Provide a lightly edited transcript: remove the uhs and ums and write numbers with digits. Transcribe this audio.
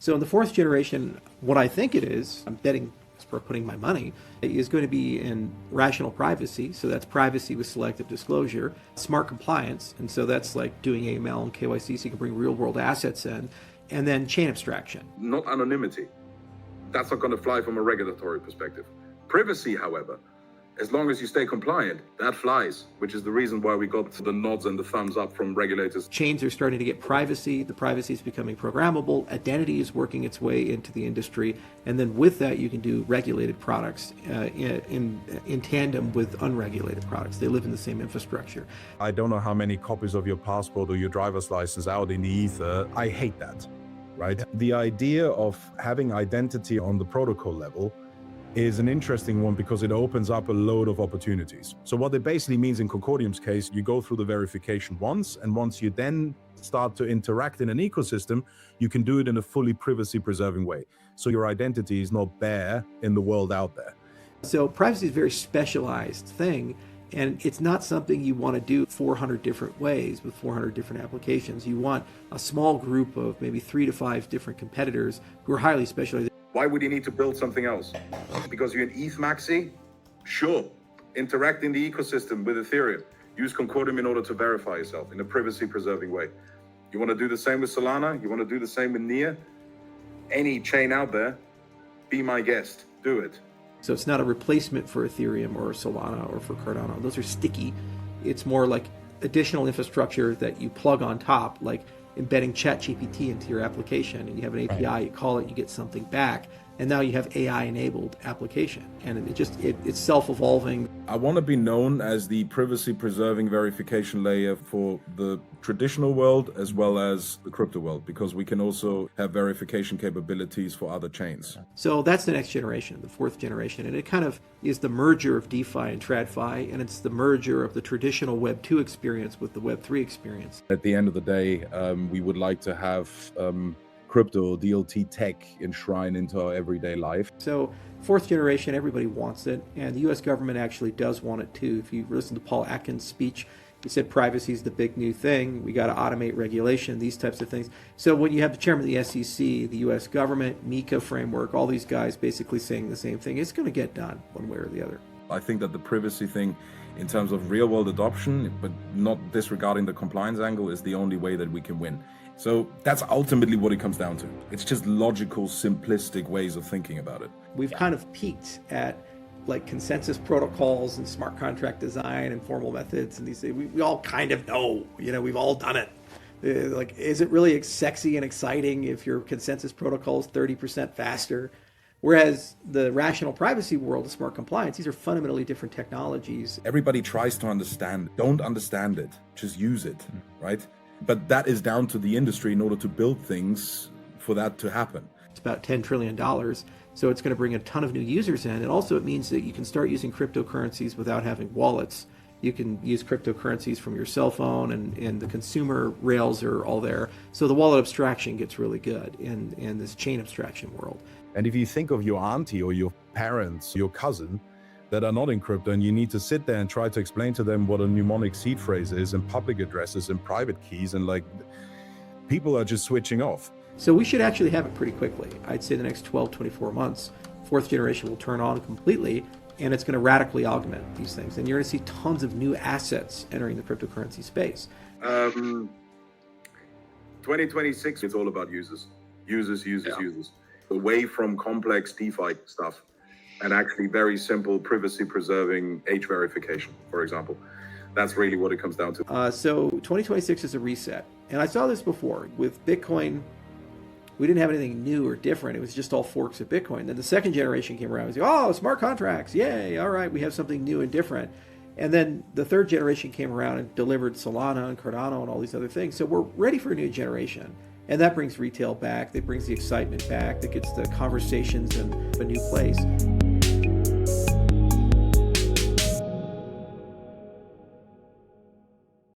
So in the fourth generation, what I think it is, I'm betting for putting my money, is going to be in rational privacy. So that's privacy with selective disclosure, smart compliance. And so that's like doing AML and KYC so you can bring real world assets in, and then chain abstraction. Not anonymity. That's not going to fly from a regulatory perspective. Privacy, however, as long as you stay compliant, that flies, which is the reason why we got the nods and the thumbs up from regulators. Chains are starting to get privacy. The privacy is becoming programmable. Identity is working its way into the industry. And then with that, you can do regulated products in tandem with unregulated products. They live in the same infrastructure. I don't know how many copies of your passport or your driver's license out in the ether. I hate that, right? The idea of having identity on the protocol level is an interesting one because it opens up a load of opportunities. So what it basically means in Concordium's case, you go through the verification once, and once you then start to interact in an ecosystem, you can do it in a fully privacy-preserving way. So your identity is not bare in the world out there. So privacy is a very specialized thing, and it's not something you want to do 400 different ways with 400 different applications. You want a small group of maybe 3 to 5 different competitors who are highly specialized. Why would you need to build something else? Because you're an ETH maxi? Sure. Interact in the ecosystem with Ethereum. Use Concordium in order to verify yourself in a privacy-preserving way. You want to do the same with Solana? You want to do the same with NIA? Any chain out there, be my guest. Do it. So it's not a replacement for Ethereum or Solana or for Cardano. Those are sticky. It's more like additional infrastructure that you plug on top, like embedding ChatGPT into your application, and you have an API, right. You call it, you get something back, and now you have AI-enabled application, and it's self-evolving. I want to be known as the privacy-preserving verification layer for the traditional world as well as the crypto world, because we can also have verification capabilities for other chains. So that's the next generation, the fourth generation, and it kind of is the merger of DeFi and TradFi, and it's the merger of the traditional Web 2 experience with the Web 3 experience. At the end of the day, we would like to have crypto DLT tech enshrined into our everyday life. So fourth generation, everybody wants it, and the US government actually does want it too. If you listen to Paul Atkins' speech, he said privacy is the big new thing. We got to automate regulation, these types of things. So when you have the chairman of the SEC, the US government, MiCA framework, all these guys basically saying the same thing, it's going to get done one way or the other. I think that the privacy thing in terms of real world adoption, but not disregarding the compliance angle, is the only way that we can win. So that's ultimately what it comes down to. It's just logical, simplistic ways of thinking about it. We've kind of peaked at like consensus protocols and smart contract design and formal methods, and these we all kind of know, we've all done it. Like, is it really sexy and exciting if your consensus protocol is 30% faster? Whereas the rational privacy world of smart compliance, these are fundamentally different technologies. Everybody tries to understand. Don't understand it. Just use it, right? But that is down to the industry in order to build things for that to happen. It's about $10 trillion. So it's going to bring a ton of new users in. And also it means that you can start using cryptocurrencies without having wallets. You can use cryptocurrencies from your cell phone, and the consumer rails are all there. So the wallet abstraction gets really good in this chain abstraction world. And if you think of your auntie or your parents, your cousin, that are not in crypto, and you need to sit there and try to explain to them what a mnemonic seed phrase is and public addresses and private keys, and like, people are just switching off. So we should actually have it pretty quickly. I'd say the next 12, 24 months, fourth generation will turn on completely, and it's going to radically augment these things. And you're going to see tons of new assets entering the cryptocurrency space. 2026, it's all about users. Users. Away from complex DeFi stuff, and actually very simple privacy-preserving age verification, for example. That's really what it comes down to. So 2026 is a reset. And I saw this before. With Bitcoin, we didn't have anything new or different. It was just all forks of Bitcoin. Then the second generation came around. It was like, oh, smart contracts. Yay. All right, we have something new and different. And then the third generation came around and delivered Solana and Cardano and all these other things. So we're ready for a new generation. And that brings retail back. That brings the excitement back. That gets the conversations in a new place.